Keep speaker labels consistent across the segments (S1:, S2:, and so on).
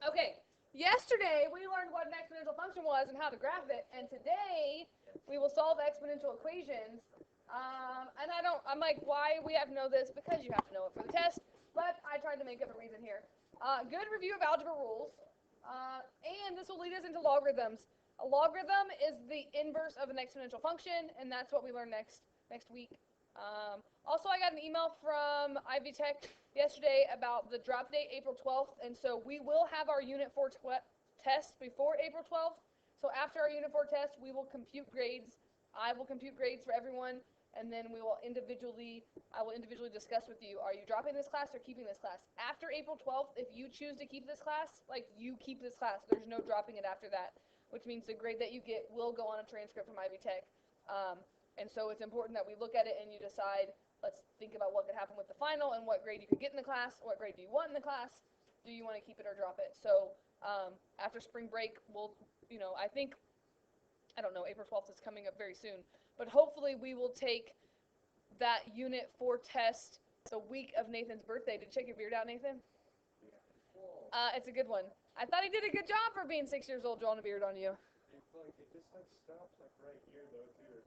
S1: Okay, yesterday we learned what an exponential function was and how to graph it, and today we will solve exponential equations. I'm like, why we have to know this? Because you have to know it for the test, but I tried to make up a reason here. Good review of algebra rules, and this will lead us into logarithms. A logarithm is the inverse of an exponential function, and that's what we learn next week. Also, I got an email from Ivy Tech yesterday about the drop date, April 12th, and so we will have our Unit 4 test before April 12th. So after our Unit 4 test, we will compute grades. I will compute grades for everyone, and then I will individually discuss with you, are you dropping this class or keeping this class? After April 12th, if you choose to keep this class, like, you keep this class. There's no dropping it after that, which means the grade that you get will go on a transcript from Ivy Tech. And so it's important that we look at it and you decide, let's think about what could happen with the final and what grade you could get in the class, what grade do you want in the class, do you want to keep it or drop it. So after spring break, we'll, I think, I don't know, April 12th is coming up very soon, but hopefully we will take that Unit 4 test the week of Nathan's birthday. Did you check your beard out, Nathan? It's a good one. I thought he did a good job for being 6 years old drawing a beard on you.
S2: It just stops right here though too.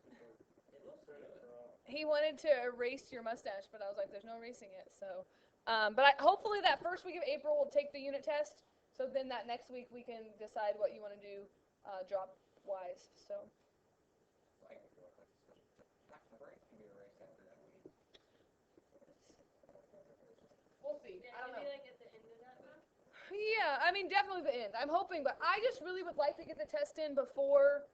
S1: He wanted to erase your mustache, but I was like, there's no erasing it. So, hopefully that first week of April we'll take the unit test. So then that next week we can decide what you want to do drop wise. So. We'll see. I don't know.
S3: Like at the end of that month?
S1: Yeah, I mean definitely the end. I'm hoping, but I just really would like to get the test in before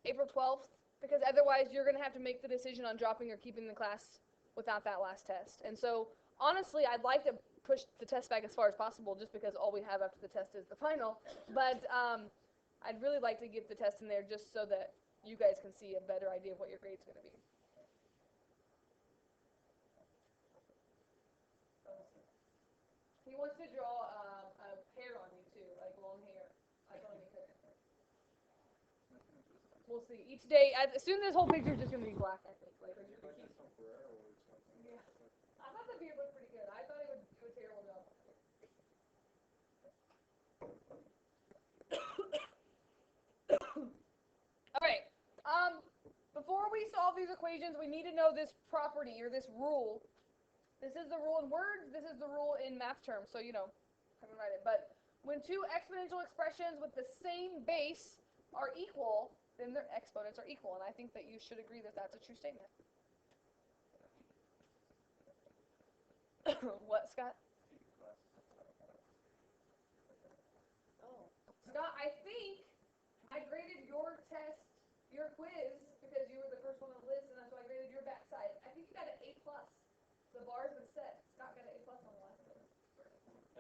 S1: April 12th. Because otherwise you're going to have to make the decision on dropping or keeping the class without that last test. And so, honestly, I'd like to push the test back as far as possible just because all we have after the test is the final. But I'd really like to get the test in there just so that you guys can see a better idea of what your grade's going to be. He wants to draw a hair on you too, like long hair. I told him he couldn't. We'll see. Each day, soon this whole picture is just going to be black, I think. Like, yeah. I thought the beard looked pretty good. I thought it would do a terrible job. All right. Before we solve these equations, we need to know this property or this rule. This is the rule in words. This is the rule in math terms. So, I can write it. But when two exponential expressions with the same base are equal, then their exponents are equal, and I think that you should agree that that's a true statement. What, Scott? Oh. Scott, I think I graded your test, your quiz, because you were the first one on the list, and that's why I graded your backside. I think you got an A+. The bar's been set. Scott got an A+ on the last one.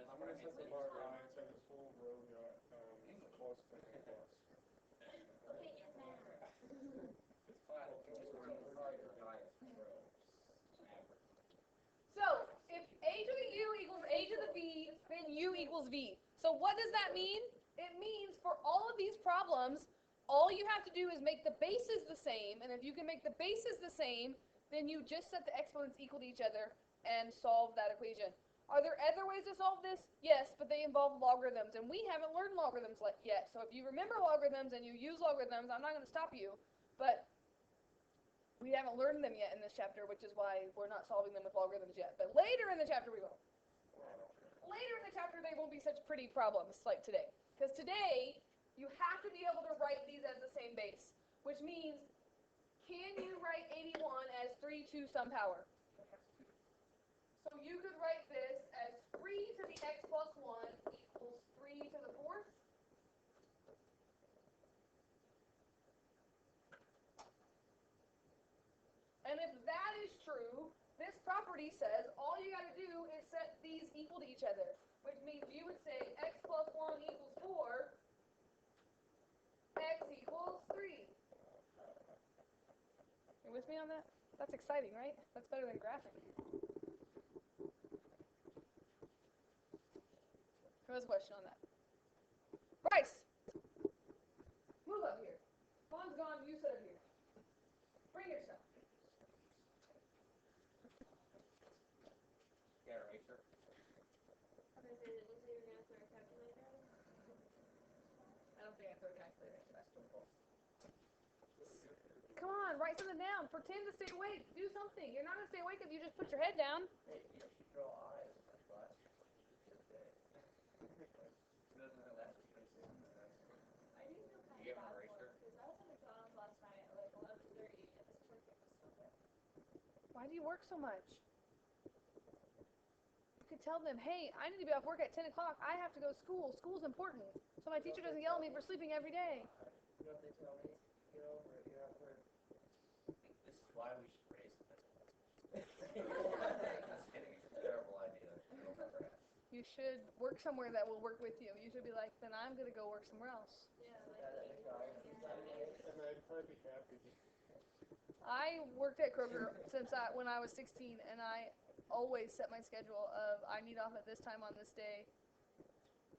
S2: I'm going to set the bar high and say this whole row got close to A+.
S1: So, if a to the u equals a to the v, then u equals v. So what does that mean? It means for all of these problems, all you have to do is make the bases the same, and if you can make the bases the same, then you just set the exponents equal to each other and solve that equation. Are there other ways to solve this? Yes, but they involve logarithms, and we haven't learned logarithms yet. So if you remember logarithms and you use logarithms, I'm not going to stop you, but we haven't learned them yet in this chapter, which is why we're not solving them with logarithms yet. But later in the chapter we will. Later in the chapter they won't be such pretty problems like today. Because today, you have to be able to write these as the same base. Which means, can you write 81 as 3 to some power? So you could write this as 3 to the x plus 1 equals 3 to the 4th. And if that is true, this property says all you got to do is set these equal to each other, which means you would say x plus 1 equals 4, x equals 3. You with me on that? That's exciting, right? That's better than graphing. Who has a question on that? Bryce! Move up here. Fawn's gone, you sit up here. Bring your stuff.
S3: Okay, so it looks like you're going to throw a calculator at him?
S1: Come on, write something down. Pretend to stay awake. Do something. You're not going to stay awake if you just put your head down. Why do you work so much? You could tell them, hey, I need to be off work at 10 o'clock. I have to go to school. School's important. So my teacher doesn't yell at me for sleeping every day.
S2: You know what they tell me? You know, you have to.
S3: This is why we should raise them. Just kidding. It's a terrible idea.
S1: You should work somewhere that will work with you. You should be like, then I'm going to go work somewhere else.
S2: And I'd be happy.
S1: I worked at Kroger since when I was 16, and I always set my schedule of I need off at this time on this day.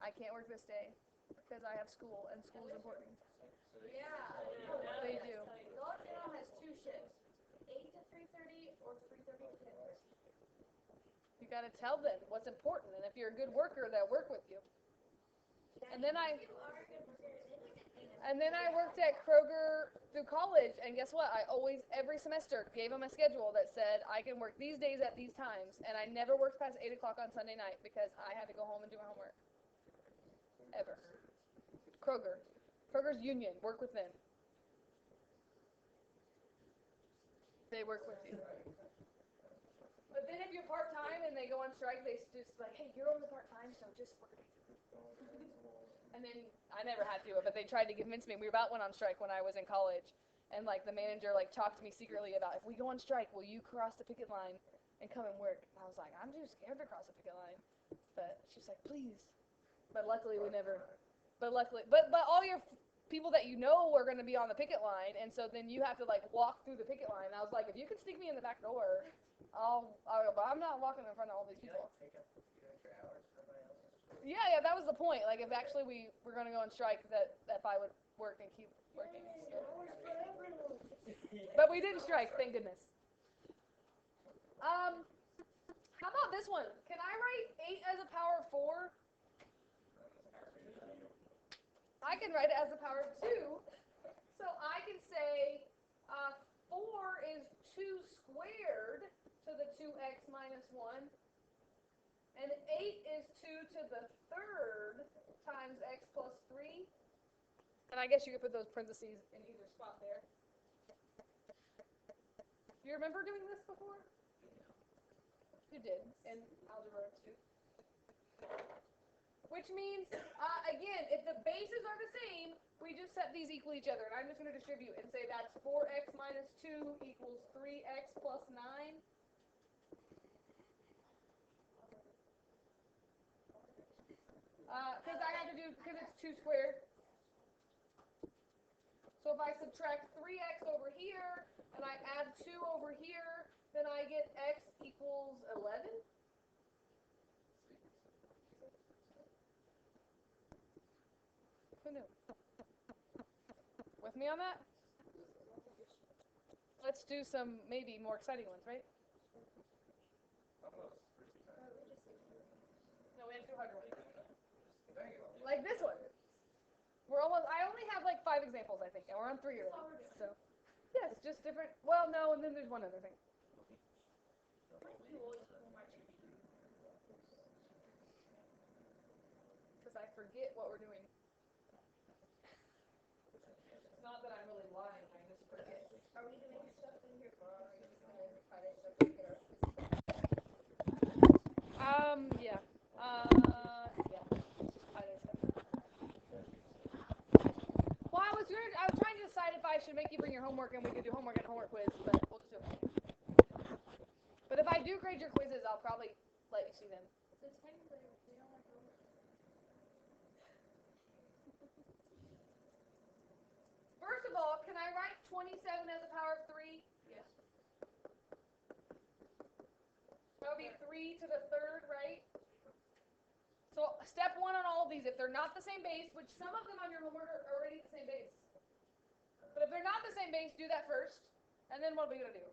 S1: I can't work this day because I have school, and school is important.
S4: Yeah.
S1: They do.
S4: Dollar General has 2 shifts, 8 to 3:30 or 3:30 to 10:30.
S1: You got to tell them what's important, and if you're a good worker, they'll work with you. And then I worked at Kroger through college, and guess what? I always, every semester, gave them a schedule that said I can work these days at these times, and I never worked past 8 o'clock on Sunday night because I had to go home and do my homework. Ever. Kroger. Kroger's union. Work with them. They work with you. But then if you're part-time and they go on strike, they just like, hey, you're only part-time, so just work. And then I never had to, but they tried to convince me. We about went on strike when I was in college, and like the manager like talked to me secretly about if we go on strike, will you cross the picket line and come and work? And I was like, I'm too scared to cross the picket line. But she's like, please. But luckily we never. But all your people that you know are going to be on the picket line, and so then you have to like walk through the picket line. And I was like, if you can sneak me in the back door, but I'm not walking in front of all these people. Yeah, that was the point. Like, if actually we were going to go on strike, that I would work and keep working. But we didn't strike, thank goodness. How about this one? Can I write 8 as a power of 4? I can write it as a power of 2. So I can say 4 is 2 squared to the 2x minus 1. And 8 is 2 to the 3rd times x plus 3. And I guess you could put those parentheses in either spot there. Do you remember doing this before? You did, in algebra 2. Which means, again, if the bases are the same, we just set these equal each other. And I'm just going to distribute and say that's 4x minus 2 equals 3x plus 9. Because it's 2 squared. So if I subtract 3x over here, and I add 2 over here, then I get x equals 11. Who knew? With me on that? Let's do some maybe more exciting ones, right? No, we have to do harder ones. Like this one. I only have like 5 examples, I think, and we're on 3 already. So, yeah, it's just different. Well, no, and then there's one other thing. Because I forget what we're doing. It's not that I'm really lying, I just forget.
S4: Are we doing stuff in here or are we just going to try to stuff in here?
S1: Yeah. Well, I was trying to decide if I should make you bring your homework and we could do homework and homework quiz, but we'll just do it. But if I do grade your quizzes, I'll probably let you see them.
S4: So technically, we don't want to.
S1: First of all, can I write 27 as a power of 3?
S4: Yes.
S1: That would be 3 to the 3rd, right? So step 1 on all of these, if they're not the same base, which some of them on your homework are already the same base. But if they're not the same base, do that first. And then what are we going to do?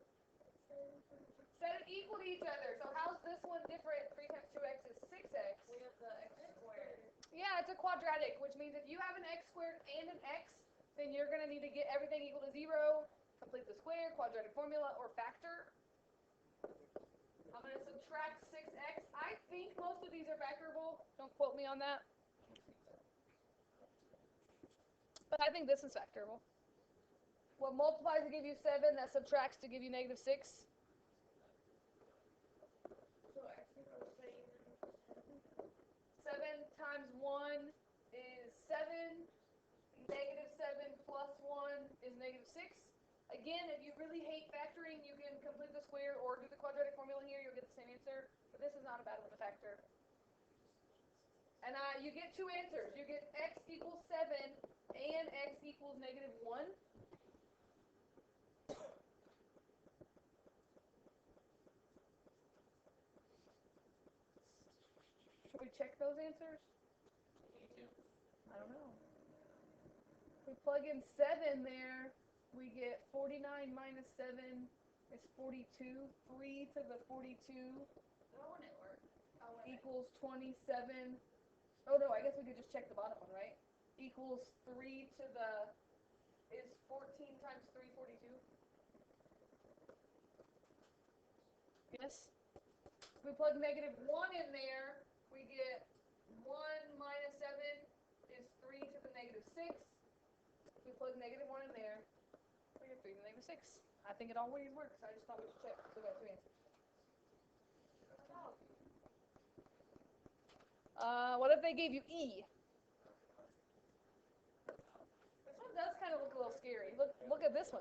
S1: Set it equal to each other. So how's this one different? 3 times 2x is 6x.
S4: We have the x squared.
S1: Yeah, it's that's a quadratic, which means if you have an x squared and an x, then you're going to need to get everything equal to 0, complete the square, quadratic formula, or factor. I'm going to subtract 6x. I think most of these are factorable. Don't quote me on that. But I think this is factorable. What multiplies to give you 7, that subtracts to give you negative 6.
S4: So x equals
S1: 7 times 1 is 7. Negative 7 plus 1 is negative 6. Again, if you really hate factoring, you can complete the square or do the quadratic formula here. You'll get the same answer. But this is not a bad one to factor. And you get two answers. You get x equals 7 and x equals negative 1. Should we check those answers? I don't know. We plug in 7 there, we get 49 minus 7 is 42. 3 to the 42
S4: That wouldn't work.
S1: equals 27. Oh no, I guess we could just check the bottom one, right? Equals 3 to the, is 14 times 3 42? Yes? If we plug negative 1 in there, we get 1 minus 7 is 3 to the negative 6. If we plug negative 1 in there, we get 3 to the negative 6. I think it always works. I just thought we should check. So we got two answers. What if they gave you E? This one does kind of look a little scary. Look at this one.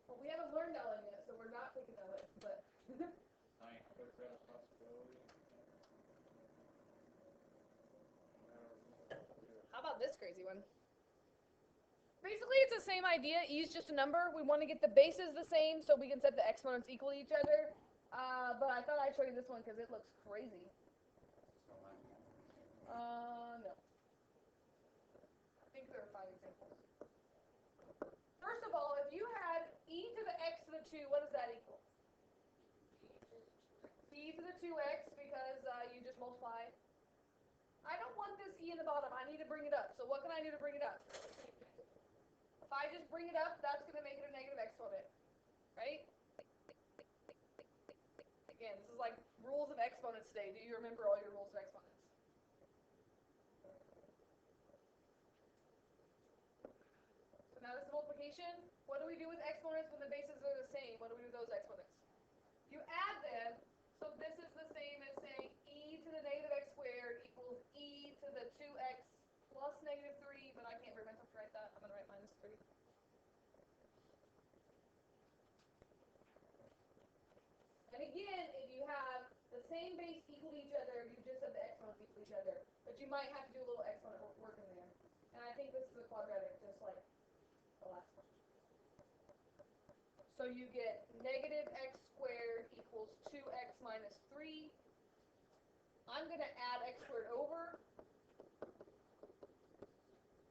S1: Well, we haven't learned that one yet, so we're not thinking that way. But
S2: Is that a possibility?
S1: how about this crazy one? Basically, it's the same idea. E is just a number. We want to get the bases the same so we can set the exponents equal to each other. But I thought I'd show you this one because it looks crazy. No. I think there are 5 examples. First of all, if you had e to the x to the 2, what does that equal? E to the 2x because you just multiply. I don't want this e in the bottom. I need to bring it up. So what can I do to bring it up? If I just bring it up, that's going to make it a negative exponent, right? Again, this is like rules of exponents today. Do you remember all your rules of exponents? So now this is multiplication. What do we do with exponents when the bases are the same? What do we do with those exponents? You add them. So this is the same as saying e to the negative x squared equals e to the 2x plus negative 3, but I can't bring myself to write that. I'm going to write minus 3. And again, if you have the same base equal to each other, you just have the exponents equal to each other. But you might have to do a little exponent work in there. And I think this is a quadratic, just like the last one. So you get negative x squared equals 2x minus 3. I'm going to add x squared over.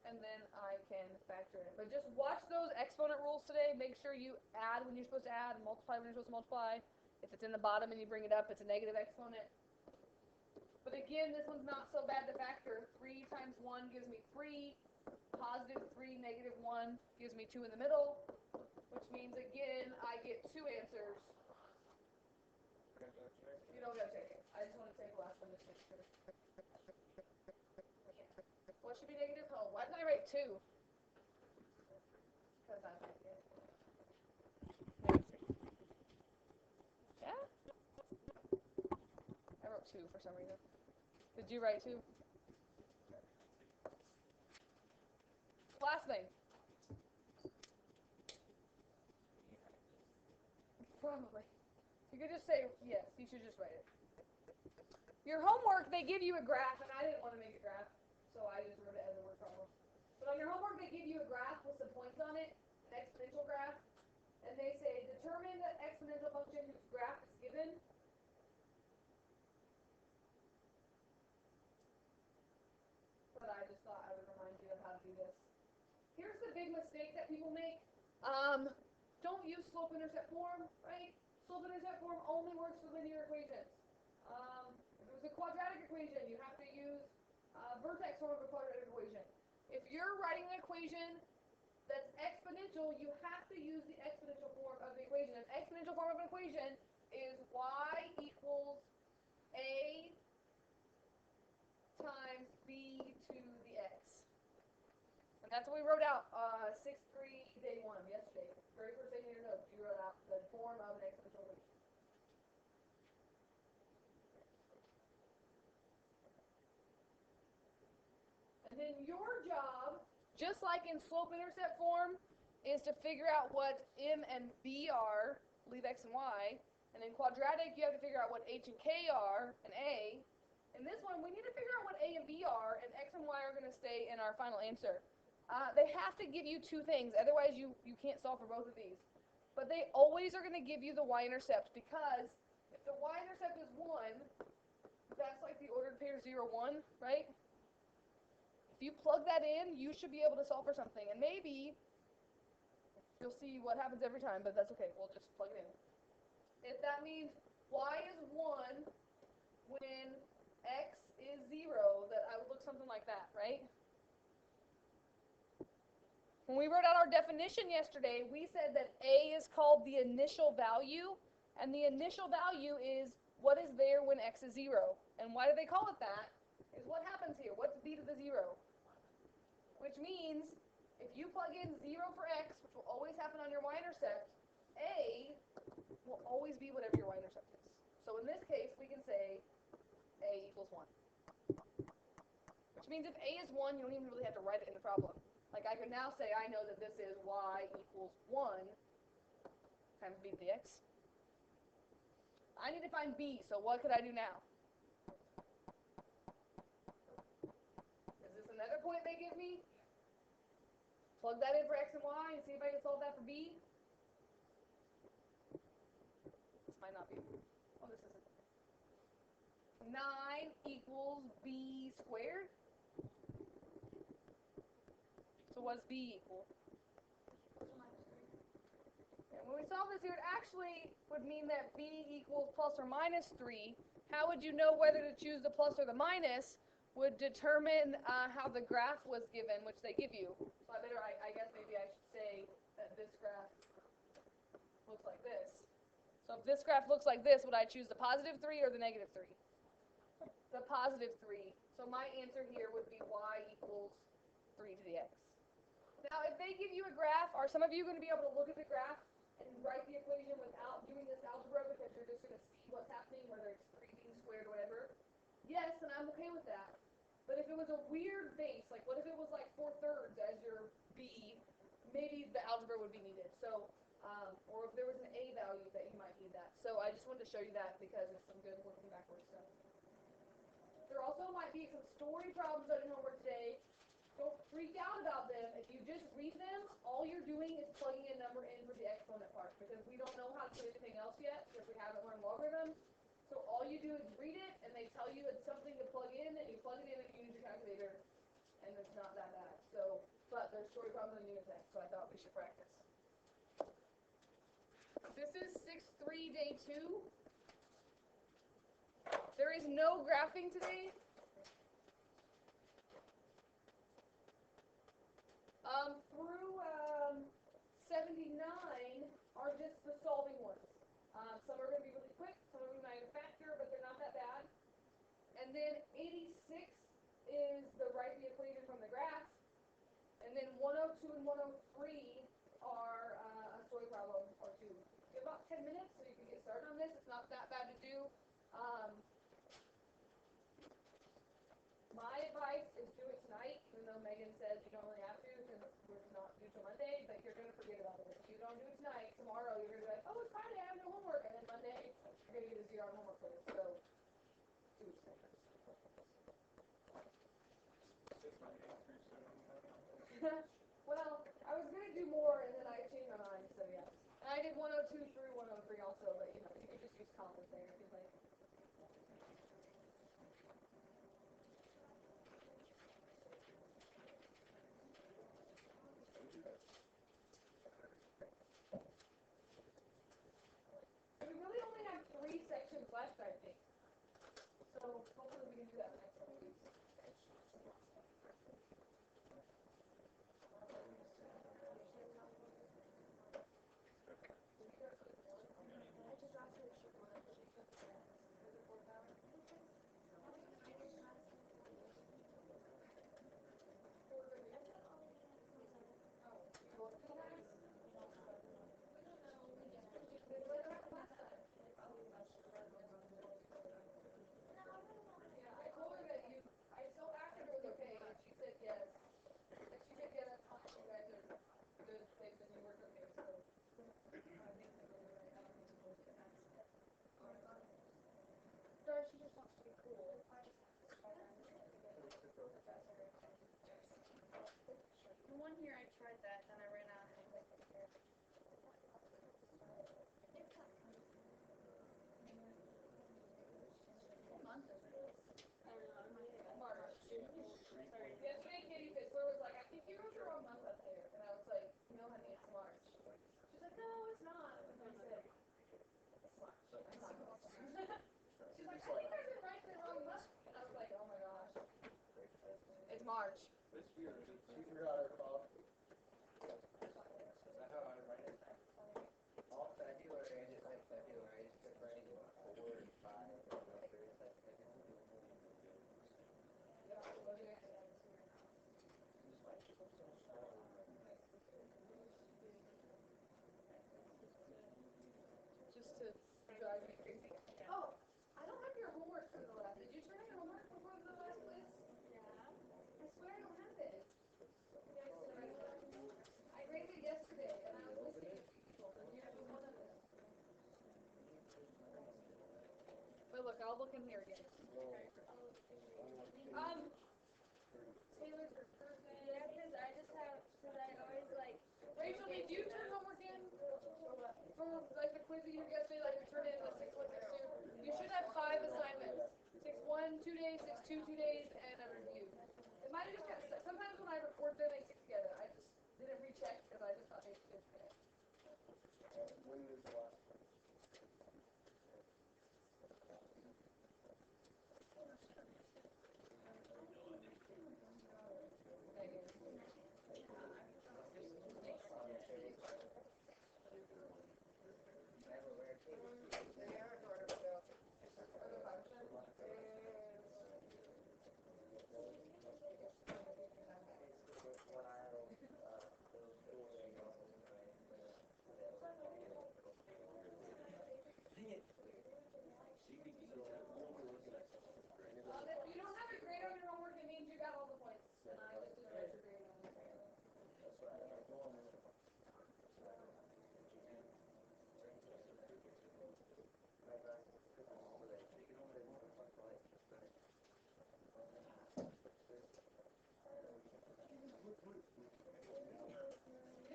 S1: And then I can factor it. But just watch those exponent rules today. Make sure you add when you're supposed to add and multiply when you're supposed to multiply. If it's in the bottom and you bring it up, it's a negative exponent. But again, this one's not so bad to factor. 3 times 1 gives me 3. Positive 3, negative 1 gives me 2 in the middle. Which means, again, I get 2 answers. You don't got to take it. I just want to take the last one just to make sure. What should be negative? Oh, why didn't I write 2? Because I like it. Yeah? I wrote 2 for some reason. Did you write 2? Last thing. Probably. You could just say yes. You should just write it. Your homework, they give you a graph, and I didn't want to make a graph, so I just wrote it as a word problem. But on your homework, they give you a graph with some points on it, an exponential graph, and they say determine the exponential function whose graph is given. But I just thought I would remind you of how to do this. Here's the big mistake that people make. Don't use slope-intercept form, right? Slope-intercept form only works for linear equations. If it was a quadratic equation, you have to use vertex form of a quadratic equation. If you're writing an equation that's exponential, you have to use the exponential form of the equation. An exponential form of an equation is y equals a times b to the x. And that's what we wrote out 6-3 day 1 of yesterday. Very first thing in your notes, you wrote out the form of an exponential equation. And then your job, just like in slope-intercept form, is to figure out what m and b are, leave x and y. And in quadratic, you have to figure out what h and k are, and a. In this one, we need to figure out what a and b are, and x and y are going to stay in our final answer. They have to give you two things, otherwise you can't solve for both of these. But they always are going to give you the y-intercept, because if the y-intercept is 1, that's like the ordered pair 0, 1, right? If you plug that in, you should be able to solve for something. And maybe you'll see what happens every time, but that's okay. We'll just plug it in. If that means y is 1 when x is 0, that I would look something like that, right? When we wrote out our definition yesterday, we said that a is called the initial value, and the initial value is what is there when x is 0. And why do they call it that? Is what happens here. What's b to the 0? Which means if you plug in 0 for x, which will always happen on your y-intercept, a will always be whatever your y-intercept is. So in this case, we can say a equals 1. Which means if a is 1, you don't even really have to write it in the problem. Like I can now say I know that this is y equals 1 times b to the x. I need to find b, so what could I do now? Is this another point they give me? Plug that in for x and y and see if I can solve that for b. This might not be. Oh, this isn't. 9 equals b squared. So what's b equal? And when we solve this here, it actually would mean that b equals plus or minus 3. How would you know whether to choose the plus or the minus? Would determine how the graph was given, which they give you. So I guess maybe I should say that this graph looks like this. So if this graph looks like this, would I choose the positive 3 or the negative 3? The positive 3. So my answer here would be y equals 3 to the x. Now, if they give you a graph, are some of you going to be able to look at the graph and write the equation without doing this algebra because you're just going to see what's happening, whether it's 3 being squared or whatever? Yes, and I'm okay with that. But if it was a weird base, like what if it was like 4/3 as your b, maybe the algebra would be needed. So, or if there was an a value that you might need that. So I just wanted to show you that because it's some good working backwards stuff. There also might be some story problems on your homework today. Don't freak out about them. If you just read them, all you're doing is plugging a number in for the exponent part because we don't know how to do anything else yet because we haven't learned logarithms. So all you do is read it, and they tell you it's something to plug in, and you plug it in and you use your calculator, and it's not that bad. So, but there's story problems in unit tests, so I thought we should practice. This is 6-3 day 2. There is no graphing today. Through 79 are just the solving ones. Some are going to be really quick, some are going to be faster, but they're not that bad. And then 86 is the write the equation from the graph. And then 102 and 103 are a story problem or two. You have about 10 minutes, so you can get started on this. It's not that bad to do. My advice is do it tonight, even though Megan says you don't really have to because we're not due till Monday, but you're going to forget about it. If you don't do it tonight, tomorrow you're going to be like, oh, it's Friday, I have no homework, and then Monday you're going to get a 0 on homework quiz. So, do it tonight. Well, I was going to do more, and then I changed my mind, so yeah. And I did 102 through 103 also, but you know, you could just use compass there if you'd like. We really only have 3 sections left, I think. So hopefully we can do that in the next couple weeks. March.
S2: This year,
S3: She forgot her coffee.
S2: is that how I write it?
S3: All February, I just like February, I just kept writing 4 and 5 or whatever. It's like,
S1: Just to drive me crazy. Oh, I don't have your homework for the last. Did you turn in your homework before the last quiz?
S4: Yeah.
S1: I swear I don't have it. I graded it yesterday, and I was listening to people, and yours was one of them. But look, I'll look in here again.
S4: Taylor's recruitment. Yeah, because I just have, because I always like.
S1: Rachel, did you turn homework in from like the quiz that you did yesterday? Like you turned in the 6-1, 6-2. You should have 5 assignments: 6-1, 2 days; 6-2, 2 days, and a review. It might have just got stuck. Sometimes when I record them, they stick together. I just didn't recheck because I just thought they fit together.
S2: When is the last one?
S1: If you don't have a grade on your homework, it means you got all the points. And I just didn't write your grade on it.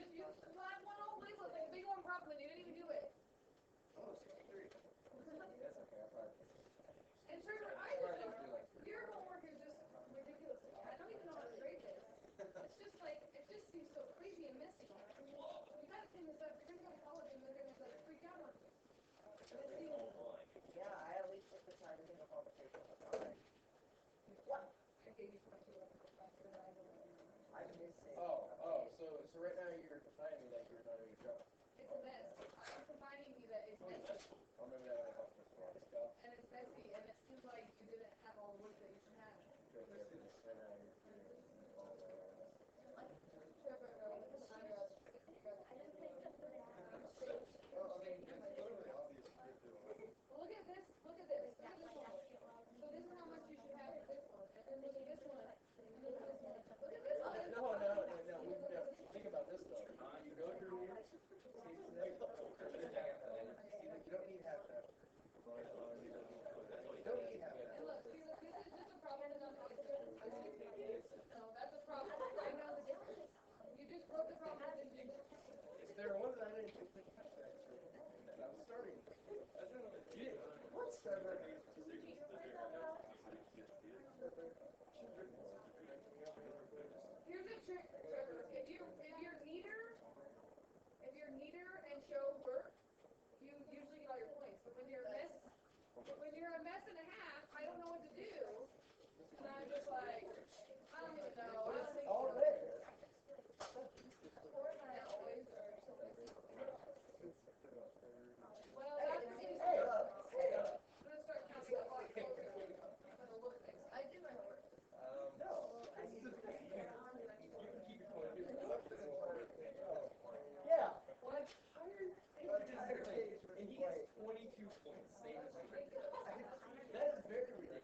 S1: You had one old label, like a big one problem, and you didn't even do it.
S3: oh, 63. That's okay, I'll probably.
S1: And Trevor, I just think your homework is just ridiculous. I don't even know how to grade this. It's just like, it just seems so crazy and messy. You gotta clean this up. You're gonna go to college and they're gonna like freak out on you. And it seems,
S3: Yeah, I at least took the time to think of all the paper. What?
S1: I gave you 22 faster than I did.
S3: I'm missing.
S2: So right now you're defining that you're not a good job.
S1: It's a mess. I'm combining you that it's messy.
S2: Oh, maybe I have this one. Stuff.
S1: And it's messy, and it seems like you didn't have all the work that you should have.
S3: Let's see the center of your fingers and all that.
S1: Trevor,
S2: Well, I mean, it's literally obvious you did do it.
S1: well, look at this. Look at this. Look at this one. So this is how much you should have for this one. And then look at this one. And look at this one. Look at this one.
S2: No. Think about this though. You go through here. See, you don't need half that. You don't need half that.
S1: And look, see, look, this is just a problem that I'm facing. No, that's a problem. I know the difference. You just broke the problem, didn't you?
S2: There are ones I didn't think to catch that. And I'm starting. What's that?
S1: Here's a trick, Trevor. If you're neater and show work, you usually get all your points. But when you're a mess and a half, I don't know what to do. And I'm just like, I don't even know. I don't think
S3: All
S1: so.
S3: there.
S1: Well,
S3: Hey,
S1: after these,
S3: hey,
S1: I'm gonna start counting up all the focus for the look things. I did my homework.
S3: No. Yeah.
S1: Well, I'm tired.
S2: And he gets 22 points, same as me. That is very ridiculous.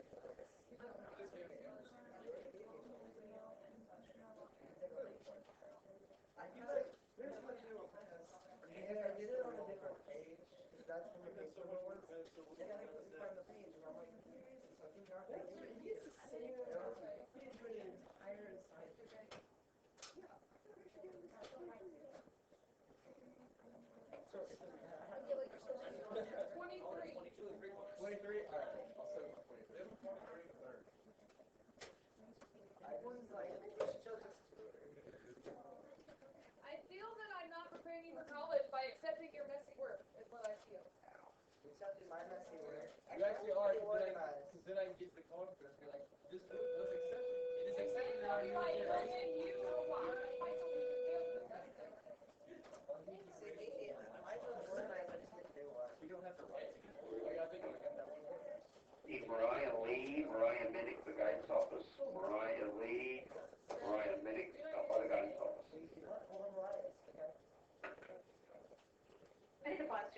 S3: I feel like there's much to a class. And I did it on a different page, because that's from the page someone was. And then I couldn't find the page, and I'm like, where is it? So I think I it's the same. We didn't do an entire assignment. So it's
S1: I feel like you're so 23.
S2: 23? Alright, I'll set my 23.
S3: I was like, she'll just do it.
S1: I feel that I'm not preparing you for college by accepting your messy work, is what I feel.
S3: You accepted my messy work.
S2: You actually are,
S3: organized.
S2: because then I can get the confidence, be like, this book was accepted. It is accepted in
S5: Need Mariah Lee, Mariah Minnick, the guidance office. Mariah Lee, Mariah Minnick, stop by the guidance office.
S4: I need a bus.